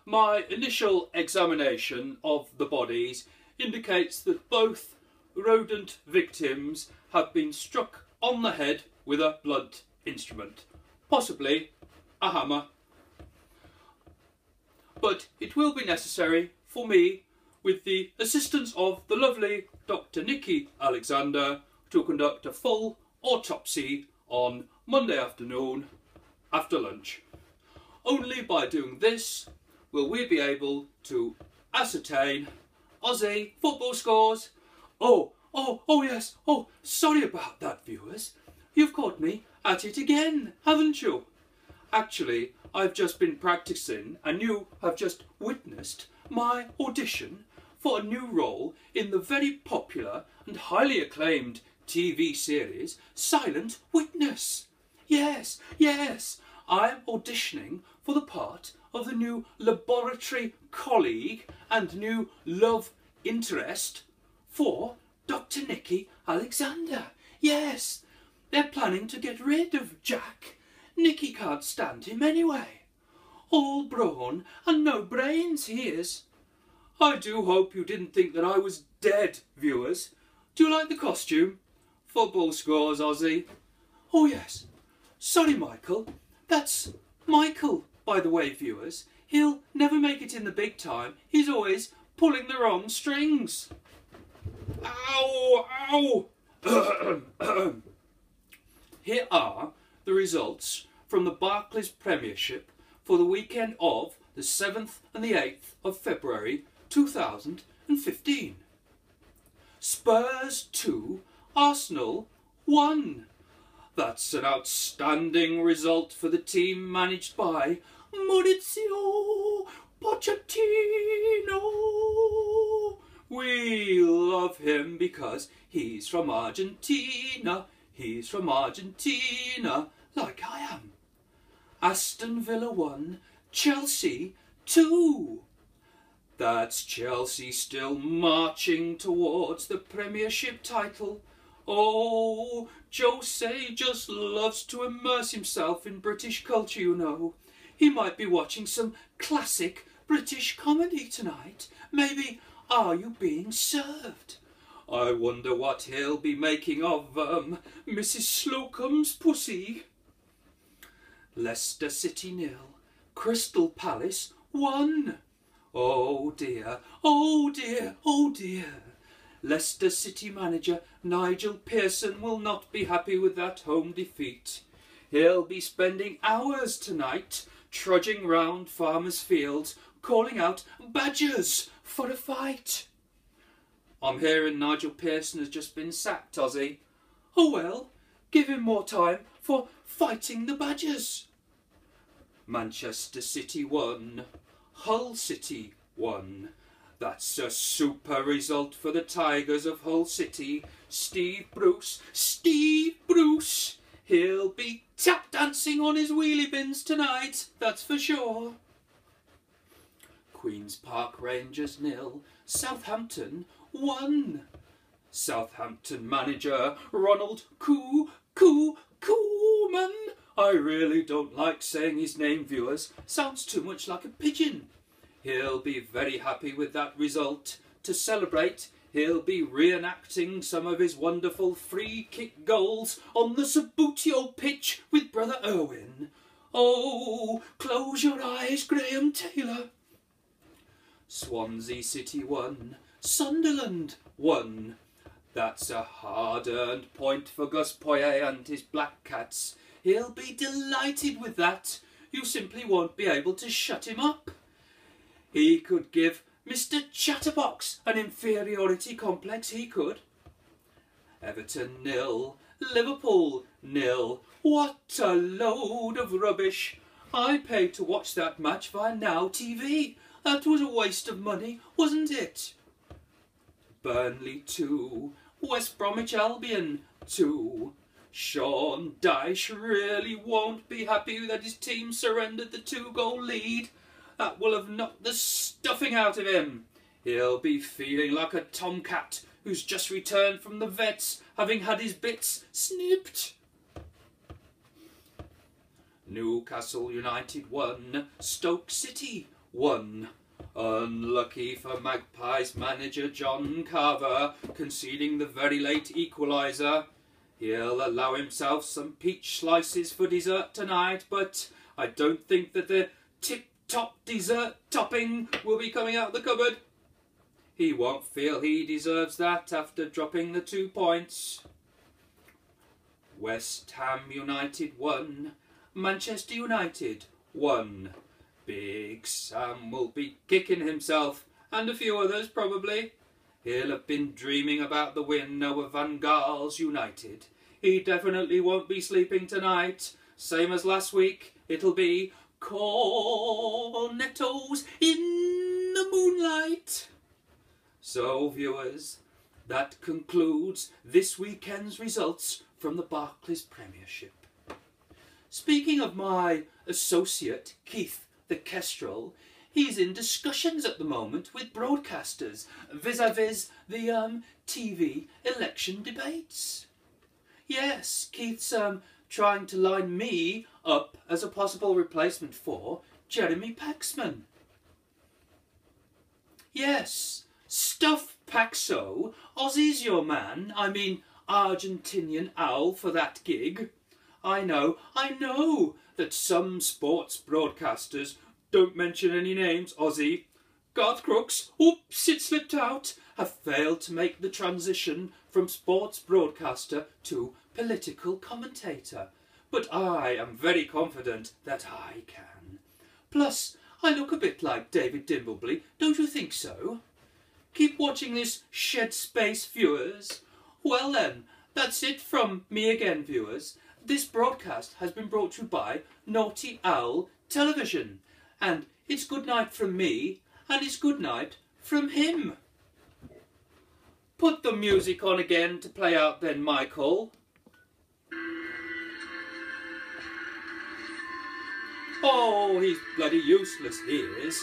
My initial examination of the bodies indicates that both rodent victims have been struck on the head with a blunt instrument, possibly a hammer. But it will be necessary for me, with the assistance of the lovely Dr. Nikki Alexander, to conduct a full autopsy on Monday afternoon after lunch. Only by doing this will we be able to ascertain Ozzie football scores. Oh yes, sorry about that, viewers. You've caught me at it again, haven't you? Actually, I've just been practicing and you have just witnessed my audition for a new role in the very popular and highly acclaimed TV series Silent Witness. Yes, I'm auditioning for the part of the new laboratory colleague and new love interest for Dr. Nikki Alexander. Yes, they're planning to get rid of Jack. Nikki can't stand him anyway. All brawn and no brains he is. I do hope you didn't think that I was dead, viewers. Do you like the costume? Football scores, Ozzie. Oh yes. Sorry, Michael. That's Michael, by the way, viewers. He'll never make it in the big time. He's always pulling the wrong strings. Ow! Here are the results from the Barclays Premiership for the weekend of the 7th and the 8th of February 2015. Spurs 2, Arsenal 1. That's an outstanding result for the team managed by Maurizio Pochettino. We love him because he's from Argentina. He's from Argentina, like I am. Aston Villa 1, Chelsea 2. That's Chelsea still marching towards the Premiership title. Oh, Jose just loves to immerse himself in British culture, you know. He might be watching some classic British comedy tonight. Maybe Are You Being Served? I wonder what he'll be making of Mrs. Slocum's pussy. Leicester City 0, Crystal Palace 1. Oh dear, oh dear, oh dear. Leicester City manager Nigel Pearson will not be happy with that home defeat. He'll be spending hours tonight trudging round farmers' fields, calling out badgers for a fight. I'm hearing Nigel Pearson has just been sacked, Ozzie. Oh well, give him more time for fighting the badgers. Manchester City 1, Hull City 1. That's a super result for the Tigers of Hull City. Steve Bruce, he'll be tap dancing on his wheelie bins tonight, that's for sure. Queen's Park Rangers 0, Southampton 1. Southampton manager Ronald Koeman. I really don't like saying his name, viewers. Sounds too much like a pigeon. He'll be very happy with that result. To celebrate, he'll be reenacting some of his wonderful free kick goals on the Subbuteo pitch with Brother Owen. Oh, close your eyes, Graham Taylor. Swansea City 1, Sunderland 1. That's a hard-earned point for Gus Poyet and his Black Cats. He'll be delighted with that. You simply won't be able to shut him up. He could give Mr. Chatterbox an inferiority complex, he could. Everton 0, Liverpool 0. What a load of rubbish. I paid to watch that match via Now TV. That was a waste of money, wasn't it? Burnley 2, West Bromwich Albion 2. Sean Dyche really won't be happy that his team surrendered the 2-goal lead. That will have knocked the stuffing out of him. He'll be feeling like a tomcat who's just returned from the vets, having had his bits snipped. Newcastle United 1, Stoke City 1. Unlucky for Magpies manager John Carver, conceding the very late equaliser. He'll allow himself some peach slices for dessert tonight, but I don't think that the tip-top dessert topping will be coming out of the cupboard. He won't feel he deserves that after dropping the 2 points. West Ham United 1, Manchester United 1. Big Sam will be kicking himself, and a few others probably. He'll have been dreaming about the win over Van Gaal's United. He definitely won't be sleeping tonight. Same as last week, it'll be cornettos in the moonlight. So, viewers, that concludes this weekend's results from the Barclays Premiership. Speaking of my associate, Keith the Kestrel, he's in discussions at the moment with broadcasters vis-a-vis the TV election debates. Yes, Keith's trying to line me up as a possible replacement for Jeremy Paxman. Yes, stuff Paxo, Ozzie's your man, I mean Argentinian owl for that gig. I know that some sports broadcasters, don't mention any names, Ozzie, Garth Crooks, oops, it slipped out, have failed to make the transition from sports broadcaster to political commentator. But I am very confident that I can. Plus, I look a bit like David Dimbleby, don't you think so? Keep watching this Shed Space, viewers. Well then, that's it from me again, viewers. This broadcast has been brought to you by Naughty Owl Television. And it's good night from me, and it's good night from him. Put the music on again to play out then, Michael. Oh, he's bloody useless, he is.